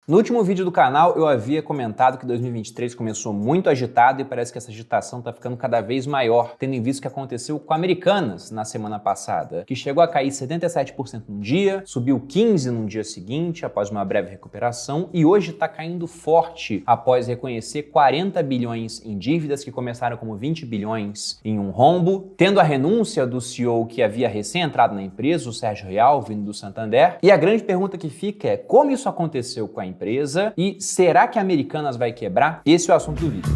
No último vídeo do canal eu havia comentado que 2023 começou muito agitado e parece que essa agitação está ficando cada vez maior, tendo em vista o que aconteceu com Americanas na semana passada, que chegou a cair 77% num dia, subiu 15% no dia seguinte após uma breve recuperação e hoje está caindo forte após reconhecer 40 bilhões em dívidas que começaram como 20 bilhões em um rombo, tendo a renúncia do CEO que havia recém entrado na empresa, o Sérgio Rial, vindo do Santander. E a grande pergunta que fica é como isso aconteceu com a empresa e será que a Americanas vai quebrar? Esse é o assunto do vídeo.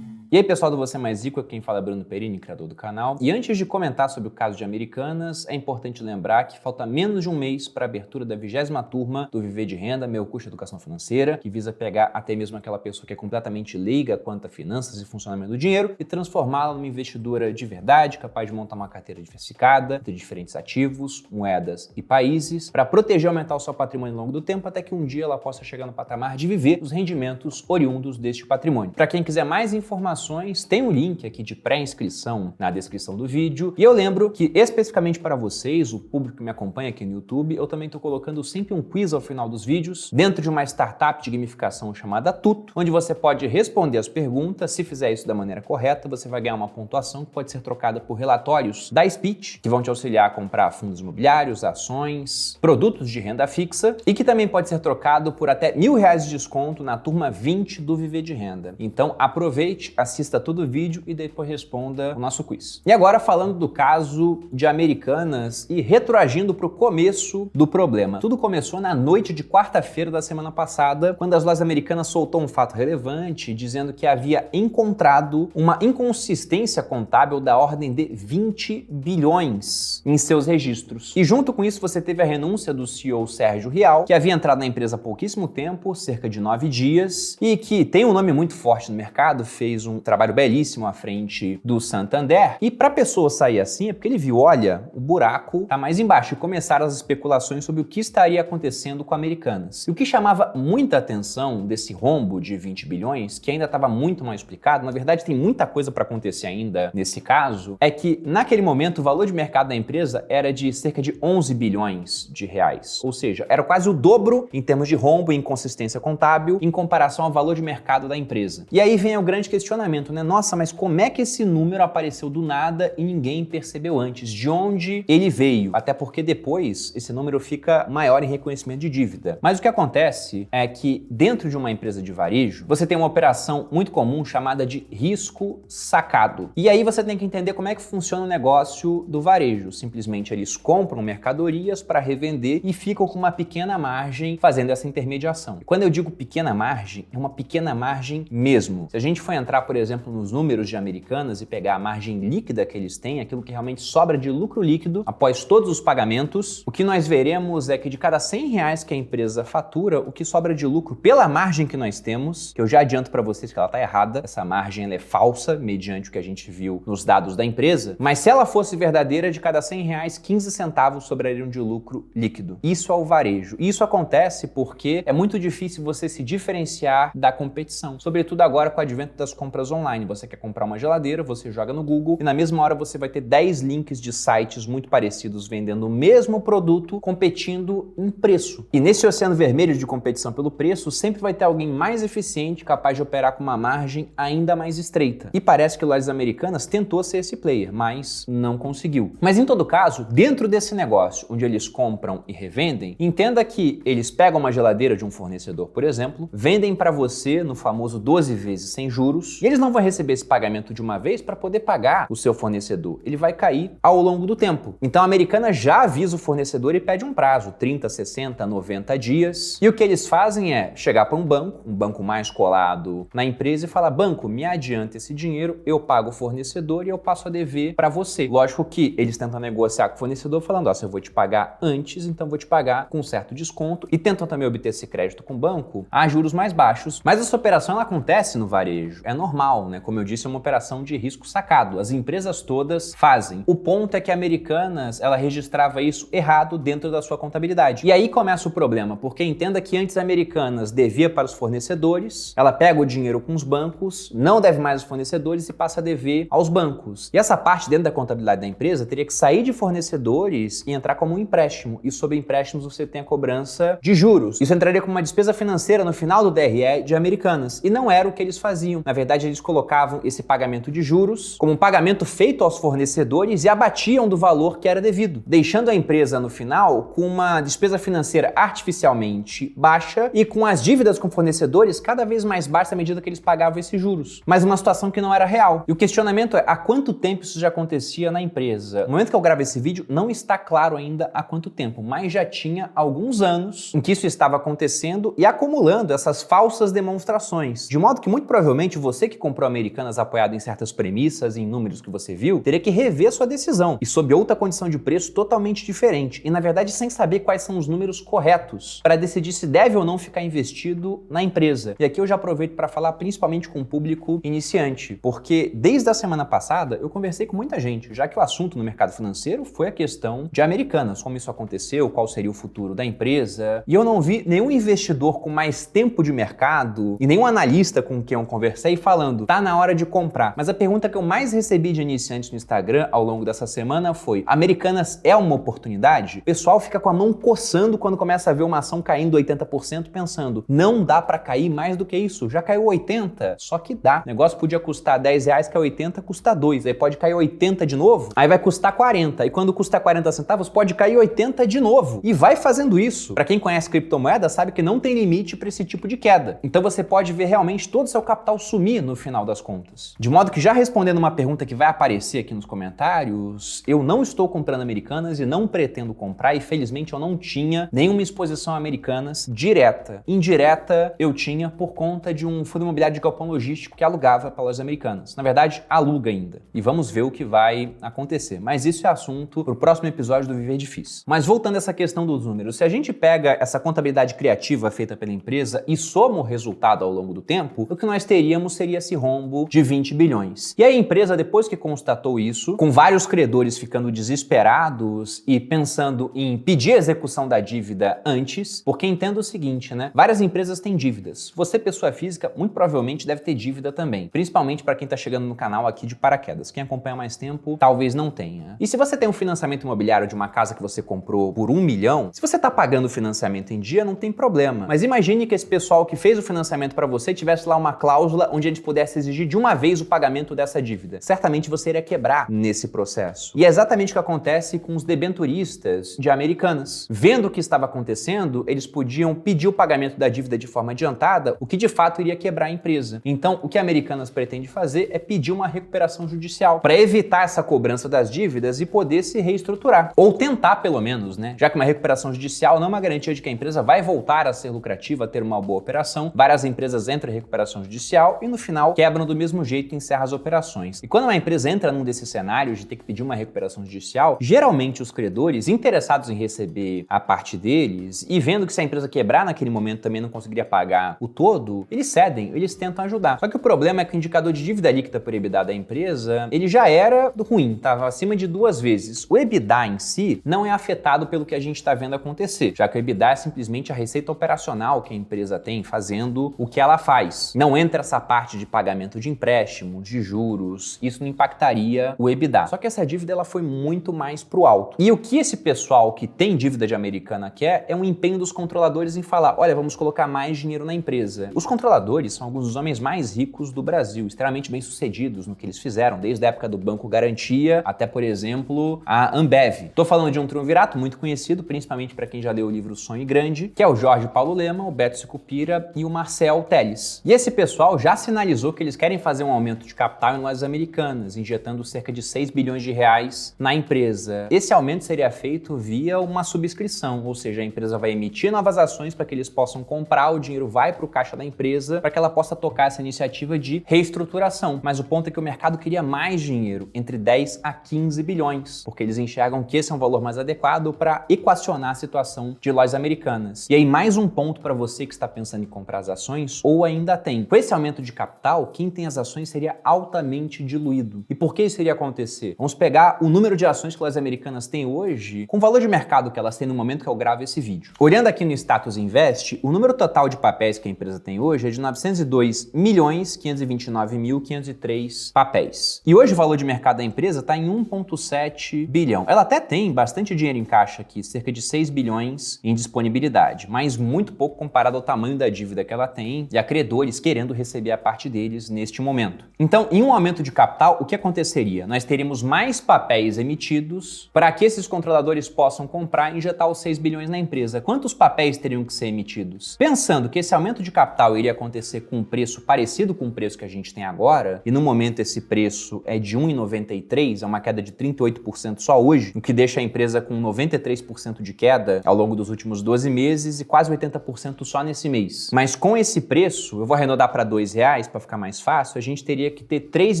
E aí pessoal do Você Mais Rico, quem fala é Bruno Perini, criador do canal. E antes de comentar sobre o caso de Americanas, é importante lembrar que falta menos de um mês para a abertura da 20ª turma do Viver de Renda, meu curso de educação financeira, que visa pegar até mesmo aquela pessoa que é completamente leiga quanto a finanças e funcionamento do dinheiro e transformá-la numa investidora de verdade, capaz de montar uma carteira diversificada entre diferentes ativos, moedas e países, para proteger e aumentar o seu patrimônio ao longo do tempo, até que um dia ela possa chegar no patamar de viver os rendimentos oriundos deste patrimônio. Para quem quiser mais informações, tem um link aqui de pré-inscrição na descrição do vídeo. E eu lembro que, especificamente para vocês, o público que me acompanha aqui no YouTube, eu também estou colocando sempre um quiz ao final dos vídeos, dentro de uma startup de gamificação chamada Tuto, onde você pode responder as perguntas. Se fizer isso da maneira correta, você vai ganhar uma pontuação que pode ser trocada por relatórios da Speech, que vão te auxiliar a comprar fundos imobiliários, ações, produtos de renda fixa, e que também pode ser trocado por até R$1.000 de desconto na turma 20 do Viver de Renda. Então aproveite, assista todo o vídeo e depois responda o nosso quiz. E agora falando do caso de Americanas e retroagindo para o começo do problema. Tudo começou na noite de quarta-feira da semana passada, quando as lojas Americanas soltou um fato relevante, dizendo que havia encontrado uma inconsistência contábil da ordem de 20 bilhões em seus registros. E junto com isso você teve a renúncia do CEO Sérgio Rial, que havia entrado na empresa há pouquíssimo tempo, cerca de 9 dias, e que tem um nome muito forte no mercado, fez um trabalho belíssimo à frente do Santander. E para a pessoa sair assim é porque ele viu, olha, o buraco tá mais embaixo, e começaram as especulações sobre o que estaria acontecendo com Americanas. E o que chamava muita atenção desse rombo de 20 bilhões, que ainda estava muito mal explicado, na verdade tem muita coisa para acontecer ainda nesse caso, é que naquele momento o valor de mercado da empresa era de cerca de 11 bilhões de reais. Ou seja, era quase o dobro em termos de rombo e inconsistência contábil em comparação ao valor de mercado da empresa. E aí vem o grande questionamento, né? Nossa, mas como é que esse número apareceu do nada e ninguém percebeu antes? De onde ele veio? Até porque depois esse número fica maior em reconhecimento de dívida. Mas o que acontece é que dentro de uma empresa de varejo, você tem uma operação muito comum chamada de risco sacado. E aí você tem que entender como é que funciona o negócio do varejo. Simplesmente eles compram mercadorias para revender e ficam com uma pequena margem fazendo essa intermediação. E quando eu digo pequena margem, é uma pequena margem mesmo. Se a gente for entrar, por exemplo, nos números de Americanas e pegar a margem líquida que eles têm, aquilo que realmente sobra de lucro líquido após todos os pagamentos, o que nós veremos é que de cada R$100 que a empresa fatura, o que sobra de lucro pela margem que nós temos, que eu já adianto para vocês que ela está errada, essa margem ela é falsa, mediante o que a gente viu nos dados da empresa, mas se ela fosse verdadeira, de cada R$100, 15 centavos sobrariam de lucro líquido. Isso é o varejo. Isso acontece porque é muito difícil você se diferenciar da competição, sobretudo agora com o advento das compras online. Você quer comprar uma geladeira, você joga no Google e na mesma hora você vai ter 10 links de sites muito parecidos vendendo o mesmo produto, competindo em preço. E nesse oceano vermelho de competição pelo preço, sempre vai ter alguém mais eficiente, capaz de operar com uma margem ainda mais estreita. E parece que Lojas Americanas tentou ser esse player, mas não conseguiu. Mas em todo caso, dentro desse negócio, onde eles compram e revendem, entenda que eles pegam uma geladeira de um fornecedor, por exemplo, vendem para você no famoso 12 vezes sem juros, e eles não vão receber esse pagamento de uma vez para poder pagar o seu fornecedor. Ele vai cair ao longo do tempo. Então a Americanas já avisa o fornecedor e pede um prazo, 30, 60, 90 dias. E o que eles fazem é chegar para um banco mais colado na empresa e falar: banco, me adianta esse dinheiro, eu pago o fornecedor e eu passo a dever para você. Lógico que eles tentam negociar com o fornecedor falando: ó, se eu vou te pagar antes, então vou te pagar com um certo desconto, e tentam também obter esse crédito com o banco a juros mais baixos. Mas essa operação ela acontece no varejo. É normal normal, né? Como eu disse, é uma operação de risco sacado. As empresas todas fazem. O ponto é que a Americanas, ela registrava isso errado dentro da sua contabilidade. E aí começa o problema, porque entenda que antes a Americanas devia para os fornecedores, ela pega o dinheiro com os bancos, não deve mais aos fornecedores e passa a dever aos bancos. E essa parte dentro da contabilidade da empresa teria que sair de fornecedores e entrar como um empréstimo. E sobre empréstimos você tem a cobrança de juros. Isso entraria como uma despesa financeira no final do DRE de Americanas. E não era o que eles faziam. Na verdade, eles colocavam esse pagamento de juros como um pagamento feito aos fornecedores e abatiam do valor que era devido, deixando a empresa no final com uma despesa financeira artificialmente baixa e com as dívidas com fornecedores cada vez mais baixas à medida que eles pagavam esses juros. Mas uma situação que não era real. E o questionamento é: há quanto tempo isso já acontecia na empresa? No momento que eu gravo esse vídeo, não está claro ainda há quanto tempo, mas já tinha alguns anos em que isso estava acontecendo e acumulando essas falsas demonstrações. De modo que muito provavelmente você que comprou Americanas apoiado em certas premissas e em números que você viu, teria que rever sua decisão e sob outra condição de preço totalmente diferente e, na verdade, sem saber quais são os números corretos para decidir se deve ou não ficar investido na empresa. E aqui eu já aproveito para falar principalmente com o público iniciante, porque desde a semana passada eu conversei com muita gente, já que o assunto no mercado financeiro foi a questão de Americanas, como isso aconteceu, qual seria o futuro da empresa, e eu não vi nenhum investidor com mais tempo de mercado e nenhum analista com quem eu conversei falando, tá na hora de comprar. Mas a pergunta que eu mais recebi de iniciantes no Instagram ao longo dessa semana foi: Americanas é uma oportunidade? O pessoal fica com a mão coçando quando começa a ver uma ação caindo 80%, pensando, não dá pra cair mais do que isso, já caiu 80%, só que dá. O negócio podia custar R$10, que é 80, custa 2, aí pode cair 80 de novo, aí vai custar 40, e quando custa 40 centavos pode cair 80 de novo, e vai fazendo isso. Pra quem conhece criptomoeda sabe que não tem limite pra esse tipo de queda, então você pode ver realmente todo o seu capital sumir no final das contas. De modo que, já respondendo uma pergunta que vai aparecer aqui nos comentários, eu não estou comprando Americanas e não pretendo comprar, e felizmente eu não tinha nenhuma exposição a Americanas direta. Indireta eu tinha por conta de um fundo imobiliário de galpão logístico que alugava para lojas Americanas. Na verdade, aluga ainda. E vamos ver o que vai acontecer. Mas isso é assunto para o próximo episódio do Viver Difícil. Mas voltando a essa questão dos números, se a gente pega essa contabilidade criativa feita pela empresa e soma o resultado ao longo do tempo, o que nós teríamos seria esse rombo de 20 bilhões. E a empresa, depois que constatou isso, com vários credores ficando desesperados e pensando em pedir a execução da dívida antes, porque entenda o seguinte, né? Várias empresas têm dívidas. Você, pessoa física, muito provavelmente deve ter dívida também, principalmente para quem está chegando no canal aqui de paraquedas. Quem acompanha mais tempo, talvez não tenha. E se você tem um financiamento imobiliário de uma casa que você comprou por 1 milhão, se você está pagando o financiamento em dia, não tem problema. Mas imagine que esse pessoal que fez o financiamento para você tivesse lá uma cláusula onde eles pudessem exigir de uma vez o pagamento dessa dívida. Certamente você iria quebrar nesse processo. E é exatamente o que acontece com os debenturistas de Americanas. Vendo o que estava acontecendo, eles podiam pedir o pagamento da dívida de forma adiantada, o que de fato iria quebrar a empresa. Então, o que a Americanas pretende fazer é pedir uma recuperação judicial para evitar essa cobrança das dívidas e poder se reestruturar. Ou tentar, pelo menos, né? Já que uma recuperação judicial não é uma garantia de que a empresa vai voltar a ser lucrativa, a ter uma boa operação. Várias empresas entram em recuperação judicial e no final quebram do mesmo jeito e encerram as operações. E quando uma empresa entra num desses cenários de ter que pedir uma recuperação judicial, geralmente os credores interessados em receber a parte deles e vendo que se a empresa quebrar naquele momento também não conseguiria pagar o todo, eles cedem, eles tentam ajudar. Só que o problema é que o indicador de dívida líquida por EBITDA da empresa, ele já era ruim, estava acima de 2 vezes. O EBITDA em si não é afetado pelo que a gente está vendo acontecer, já que o EBITDA é simplesmente a receita operacional que a empresa tem fazendo o que ela faz. Não entra essa parte de pagamento de empréstimo, de juros, isso não impactaria o EBITDA. Só que essa dívida ela foi muito mais pro alto. E o que esse pessoal que tem dívida de Americana quer é um empenho dos controladores em falar, olha, vamos colocar mais dinheiro na empresa. Os controladores são alguns dos homens mais ricos do Brasil, extremamente bem-sucedidos no que eles fizeram, desde a época do Banco Garantia até, por exemplo, a Ambev. Tô falando de um triunvirato muito conhecido, principalmente para quem já leu o livro Sonho Grande, que é o Jorge Paulo Lemann, o Beto Sicupira e o Marcel Telles. E esse pessoal já sinalizou que eles querem fazer um aumento de capital em lojas Americanas, injetando cerca de 6 bilhões de reais na empresa. Esse aumento seria feito via uma subscrição, ou seja, a empresa vai emitir novas ações para que eles possam comprar, o dinheiro vai para o caixa da empresa para que ela possa tocar essa iniciativa de reestruturação. Mas o ponto é que o mercado queria mais dinheiro, entre 10 a 15 bilhões, porque eles enxergam que esse é um valor mais adequado para equacionar a situação de lojas Americanas. E aí mais um ponto para você que está pensando em comprar as ações ou ainda tem. Com esse aumento de capital, capital, quem tem as ações seria altamente diluído. E por que isso iria acontecer? Vamos pegar o número de ações que as americanas têm hoje com o valor de mercado que elas têm no momento que eu gravo esse vídeo. Olhando aqui no Status Invest, o número total de papéis que a empresa tem hoje é de 902.529.503 papéis. E hoje o valor de mercado da empresa está em 1,7 bilhão. Ela até tem bastante dinheiro em caixa aqui, cerca de 6 bilhões em disponibilidade, mas muito pouco comparado ao tamanho da dívida que ela tem e a credores querendo receber a parte deles neste momento. Então, em um aumento de capital, o que aconteceria? Nós teríamos mais papéis emitidos para que esses controladores possam comprar e injetar os 6 bilhões na empresa. Quantos papéis teriam que ser emitidos? Pensando que esse aumento de capital iria acontecer com um preço parecido com o preço que a gente tem agora, e no momento esse preço é de 1,93, é uma queda de 38% só hoje, o que deixa a empresa com 93% de queda ao longo dos últimos 12 meses e quase 80% só nesse mês. Mas com esse preço, eu vou arredondar para R$2 para ficar mais fácil, a gente teria que ter 3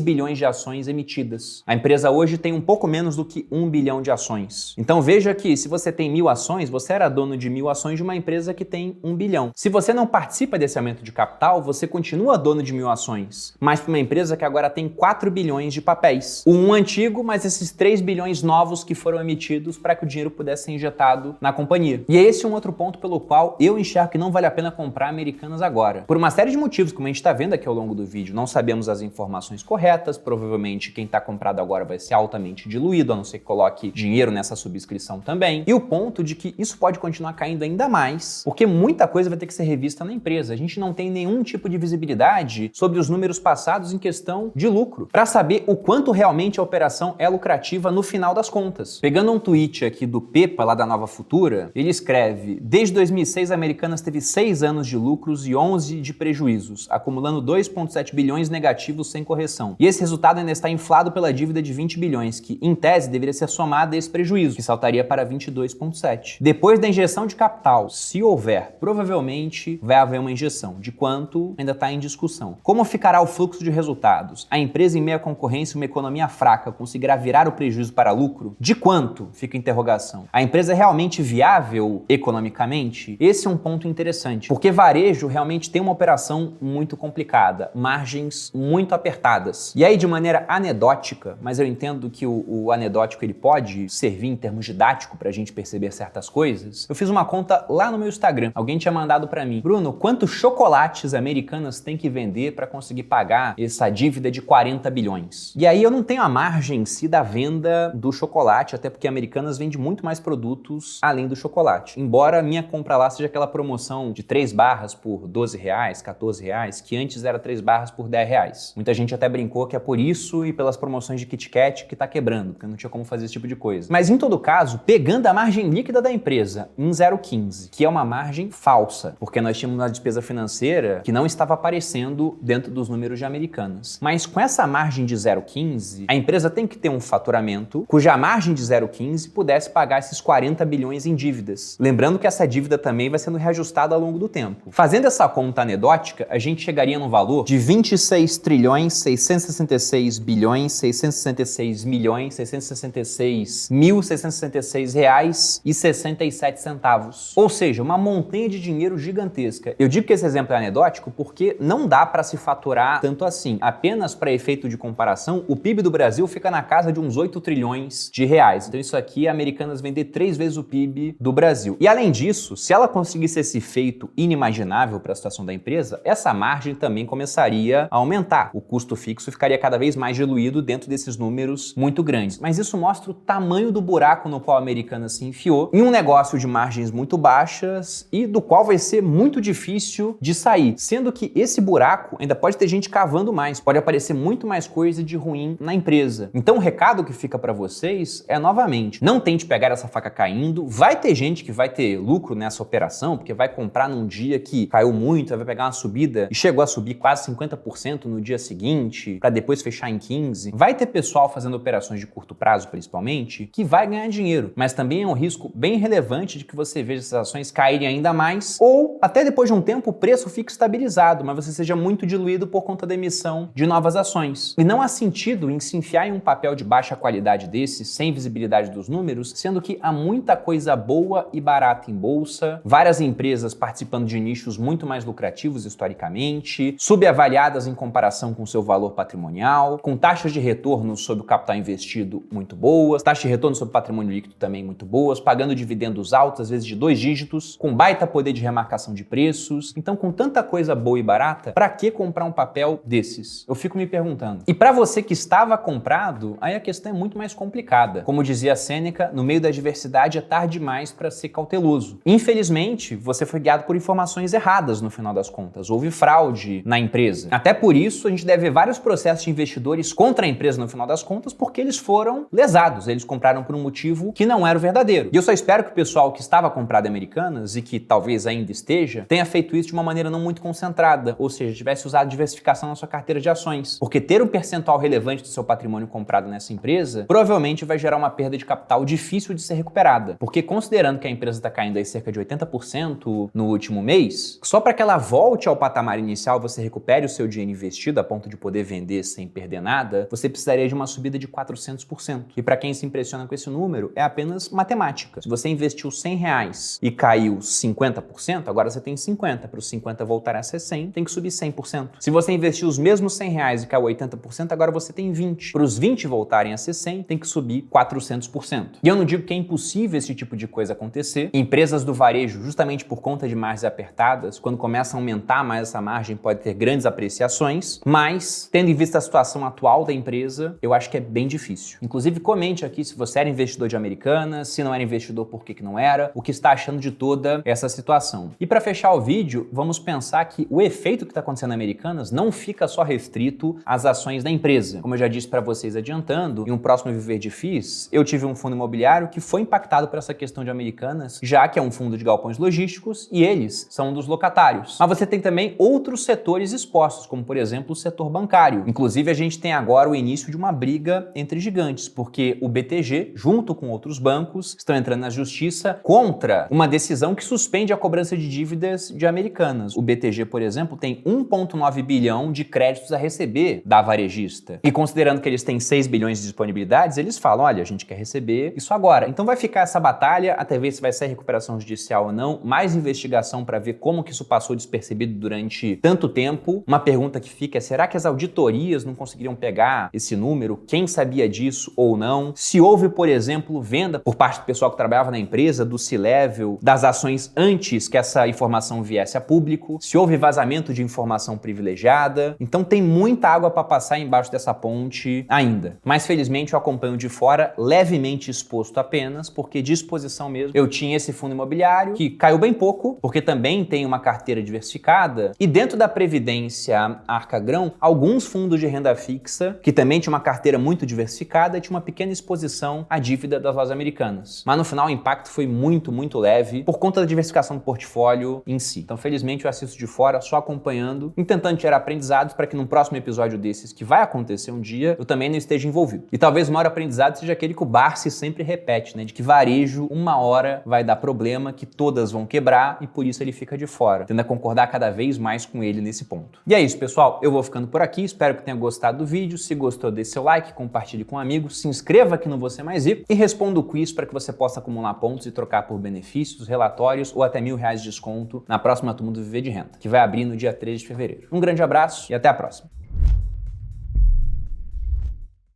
bilhões de ações emitidas. A empresa hoje tem um pouco menos do que 1 bilhão de ações. Então veja que se você tem 1.000 ações, você era dono de 1.000 ações de uma empresa que tem 1 bilhão. Se você não participa desse aumento de capital, você continua dono de 1.000 ações, mas para uma empresa que agora tem 4 bilhões de papéis. Um antigo, mas esses 3 bilhões novos que foram emitidos para que o dinheiro pudesse ser injetado na companhia. E esse é um outro ponto pelo qual eu enxergo que não vale a pena comprar Americanas agora. Por uma série de motivos, como a gente está vendo aqui ao longo do vídeo, não sabemos as informações corretas, provavelmente quem está comprado agora vai ser altamente diluído, a não ser que coloque dinheiro nessa subscrição também. E o ponto de que isso pode continuar caindo ainda mais, porque muita coisa vai ter que ser revista na empresa. A gente não tem nenhum tipo de visibilidade sobre os números passados em questão de lucro, para saber o quanto realmente a operação é lucrativa no final das contas. Pegando um tweet aqui do Pepa, lá da Nova Futura, ele escreve: desde 2006 a Americanas teve 6 anos de lucros e 11 de prejuízos, acumulando 2,7 bilhões negativos sem correção. E esse resultado ainda está inflado pela dívida de 20 bilhões, que em tese deveria ser somada a esse prejuízo, que saltaria para 22,7. Depois da injeção de capital, se houver, provavelmente vai haver uma injeção. De quanto ainda está em discussão. Como ficará o fluxo de resultados? A empresa, em meio à concorrência e uma economia fraca, conseguirá virar o prejuízo para lucro? De quanto? Fica a interrogação. A empresa é realmente viável economicamente? Esse é um ponto interessante, porque varejo realmente tem uma operação muito complicada, margens muito apertadas. E aí, de maneira anedótica, mas eu entendo que o anedótico ele pode servir em termos didáticos para a gente perceber certas coisas, eu fiz uma conta lá no meu Instagram. Alguém tinha mandado para mim: Bruno, quantos chocolates Americanas tem que vender para conseguir pagar essa dívida de 40 bilhões? E aí eu não tenho a margem em si da venda do chocolate, até porque a Americanas vende muito mais produtos além do chocolate. Embora a minha compra lá seja aquela promoção de 3 barras por R$12, R$14, que antes era 3 barras por R$10. Muita gente até brincou que é por isso e pelas promoções de Kit Kat que tá quebrando, porque não tinha como fazer esse tipo de coisa. Mas em todo caso, pegando a margem líquida da empresa em 0,15, que é uma margem falsa, porque nós tínhamos uma despesa financeira que não estava aparecendo dentro dos números de Americanas. Mas com essa margem de 0,15, a empresa tem que ter um faturamento cuja margem de 0,15 pudesse pagar esses 40 bilhões em dívidas. Lembrando que essa dívida também vai sendo reajustada ao longo do tempo. Fazendo essa conta anedótica, a gente chegaria no valor de 26 trilhões, 666 bilhões, 666 milhões, 666.666 reais e 67 centavos. Ou seja, uma montanha de dinheiro gigantesca. Eu digo que esse exemplo é anedótico porque não dá para se faturar tanto assim. Apenas para efeito de comparação, o PIB do Brasil fica na casa de uns 8 trilhões de reais. Então isso aqui é Americanas vender 3 vezes o PIB do Brasil. E além disso, se ela conseguisse esse feito inimaginável para a situação da empresa, essa margem também começaria a aumentar. O custo fixo ficaria cada vez mais diluído dentro desses números muito grandes. Mas isso mostra o tamanho do buraco no qual a Americanas se enfiou em um negócio de margens muito baixas e do qual vai ser muito difícil de sair. Sendo que esse buraco ainda pode ter gente cavando mais, pode aparecer muito mais coisa de ruim na empresa. Então o recado que fica para vocês é, novamente, não tente pegar essa faca caindo. Vai ter gente que vai ter lucro nessa operação, porque vai comprar num dia que caiu muito, vai pegar uma subida e chegou a subir quase 50% no dia seguinte, para depois fechar em 15%. Vai ter pessoal fazendo operações de curto prazo, principalmente, que vai ganhar dinheiro, mas também é um risco bem relevante de que você veja essas ações caírem ainda mais, ou até depois de um tempo o preço fique estabilizado, mas você seja muito diluído por conta da emissão de novas ações. E não há sentido em se enfiar em um papel de baixa qualidade desse, sem visibilidade dos números, sendo que há muita coisa boa e barata em bolsa, várias empresas participando de nichos muito mais lucrativos historicamente, sob a subavaliadas em comparação com seu valor patrimonial, com taxas de retorno sobre o capital investido muito boas, taxas de retorno sobre o patrimônio líquido também muito boas, pagando dividendos altos, às vezes de 2 dígitos, com baita poder de remarcação de preços. Então, com tanta coisa boa e barata, para que comprar um papel desses? Eu fico me perguntando. E para você que estava comprado, aí a questão é muito mais complicada. Como dizia Sêneca, no meio da adversidade é tarde demais para ser cauteloso. Infelizmente, você foi guiado por informações erradas no final das contas. Houve fraude na empresa. Até por isso, a gente deve ver vários processos de investidores contra a empresa no final das contas, porque eles foram lesados. Eles compraram por um motivo que não era o verdadeiro. E eu só espero que o pessoal que estava comprado Americanas e que talvez ainda esteja, tenha feito isso de uma maneira não muito concentrada, ou seja, tivesse usado diversificação na sua carteira de ações. Porque ter um percentual relevante do seu patrimônio comprado nessa empresa provavelmente vai gerar uma perda de capital difícil de ser recuperada. Porque considerando que a empresa está caindo aí cerca de 80% no último mês, só para que ela volte ao patamar inicial, você recupere o seu dinheiro investido a ponto de poder vender sem perder nada, você precisaria de uma subida de 400%. E para quem se impressiona com esse número, é apenas matemática. Se você investiu R$100 e caiu 50%, agora você tem 50. Para os 50 voltar a ser 100, tem que subir 100%. Se você investiu os mesmos R$100 e caiu 80%, agora você tem 20. Para os 20 voltarem a ser 100, tem que subir 400%. E eu não digo que é impossível esse tipo de coisa acontecer. Empresas do varejo, justamente por conta de margens apertadas, quando começa a aumentar mais essa margem, pode ter grandes apreciações, mas, tendo em vista a situação atual da empresa, eu acho que é bem difícil. Inclusive, comente aqui se você era investidor de Americanas, se não era investidor, por que não era, o que está achando de toda essa situação. E para fechar o vídeo, vamos pensar que o efeito que está acontecendo na Americanas não fica só restrito às ações da empresa. Como eu já disse para vocês adiantando, em um próximo Viver de FIIs, eu tive um fundo imobiliário que foi impactado por essa questão de Americanas, já que é um fundo de galpões logísticos e eles são um dos locatários. Mas você tem também outros setores expostos, como por exemplo o setor bancário. Inclusive a gente tem agora o início de uma briga entre gigantes, porque o BTG, junto com outros bancos, estão entrando na justiça contra uma decisão que suspende a cobrança de dívidas de Americanas. O BTG, por exemplo, tem 1,9 bilhão de créditos a receber da varejista. E considerando que eles têm 6 bilhões de disponibilidades, eles falam, olha, a gente quer receber isso agora. Então vai ficar essa batalha, até ver se vai ser recuperação judicial ou não, mais investigação para ver como que isso passou despercebido durante tanto tempo. Uma pergunta que fica é, será que as auditorias não conseguiriam pegar esse número? Quem sabia disso ou não? Se houve, por exemplo, venda por parte do pessoal que trabalhava na empresa, do C-Level, das ações antes que essa informação viesse a público? Se houve vazamento de informação privilegiada? Então tem muita água para passar embaixo dessa ponte ainda. Mas felizmente eu acompanho de fora, levemente exposto apenas, porque de exposição mesmo eu tinha esse fundo imobiliário que caiu bem pouco, porque também tem uma carteira diversificada, e dentro da Previdência Arca-Grão, alguns fundos de renda fixa, que também tinha uma carteira muito diversificada, tinha uma pequena exposição à dívida das lojas americanas. Mas no final o impacto foi muito, muito leve por conta da diversificação do portfólio em si. Então felizmente eu assisto de fora, só acompanhando e tentando tirar aprendizados para que num próximo episódio desses, que vai acontecer um dia, eu também não esteja envolvido. E talvez o maior aprendizado seja aquele que o Barsi sempre repete, né? De que varejo, uma hora vai dar problema, que todas vão quebrar e por isso ele fica de fora. Tendo a concordar cada vez mais com ele nesse ponto. E é isso, pessoal. Eu vou ficando por aqui. Espero que tenha gostado do vídeo. Se gostou, dê seu like, compartilhe com amigos, se inscreva aqui no Você Mais Rico e responda o quiz para que você possa acumular pontos e trocar por benefícios, relatórios ou até R$1.000 de desconto na próxima turma do Viver de Renda, que vai abrir no dia 13 de fevereiro. Um grande abraço e até a próxima.